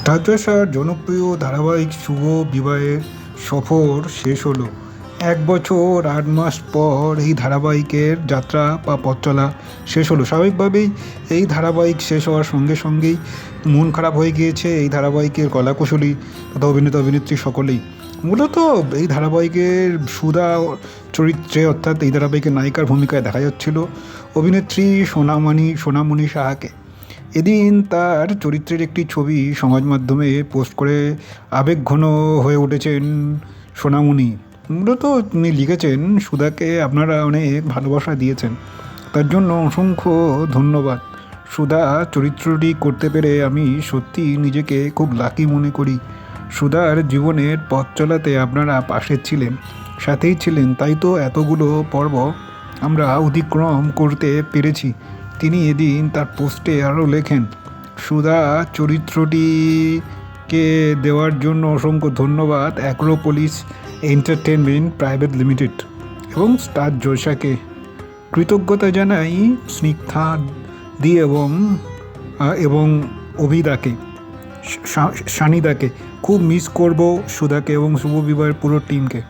তারকেশ্বর জনপ্রিয় ধারাবাহিক শুভ বিবাহের সফর শেষ হলো। ১ বছর ৮ মাস পর এই ধারাবাহিকের যাত্রা বা পথ চলা শেষ হলো। স্বাভাবিকভাবেই এই ধারাবাহিক শেষ হওয়ার সঙ্গে সঙ্গেই মন খারাপ হয়ে গিয়েছে এই ধারাবাহিকের কলাকুশলী তথা অভিনেতা অভিনেত্রী সকলেই। মূলত এই ধারাবাহিকের সুধা চরিত্রে, অর্থাৎ এই ধারাবাহিকের নায়িকার ভূমিকায় দেখা যাচ্ছিল অভিনেত্রী সোনামণি সাহাকে। এদিন তার চরিত্রের একটি ছবি সমাজ মাধ্যমে পোস্ট করে আবেগঘন হয়ে উঠেছেন সোনামণি। মূলত তিনি লিখেছেন, সুধাকে আপনারা অনেক ভালোবাসা দিয়েছেন, তার জন্য অসংখ্য ধন্যবাদ। সুধা চরিত্রটি করতে পেরে আমি সত্যি নিজেকে খুব লাকি মনে করি। সুধার জীবনের পথ চলাতে আপনারা পাশে ছিলেন, সাথেই ছিলেন, তাই তো এতগুলো পর্ব আমরা অতিক্রম করতে পেরেছি। তিনি এদিন তার পোস্টে আরও লেখেন, সুধা চরিত্রটিকে দেওয়ার জন্য অসংখ্য ধন্যবাদ অ্যাক্রোপলিস এন্টারটেনমেন্ট প্রাইভেট লিমিটেড এবং স্টার জলসাকে। কৃতজ্ঞতা জানাই স্নিগ্ধা দি এবং অভিদাকে, সানিদাকে। খুব মিস করব সুধাকে এবং শুভ বিবাহের পুরো টিমকে।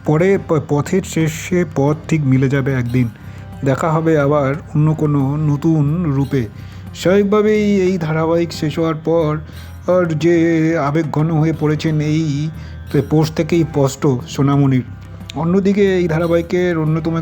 পরে পথের শেষে পথ ঠিক মিলে যাবে একদিন, দেখা হবে আবার অন্য কোনো নতুন রূপে। স্বাভাবিকভাবেই এই ধারাবাহিক শেষ হওয়ার পর যে আবেগঘন হয়ে পড়েছেন এই পোস্ট থেকেই স্পষ্ট সোনামণির। অন্যদিকে এই ধারাবাহিকের অন্যতম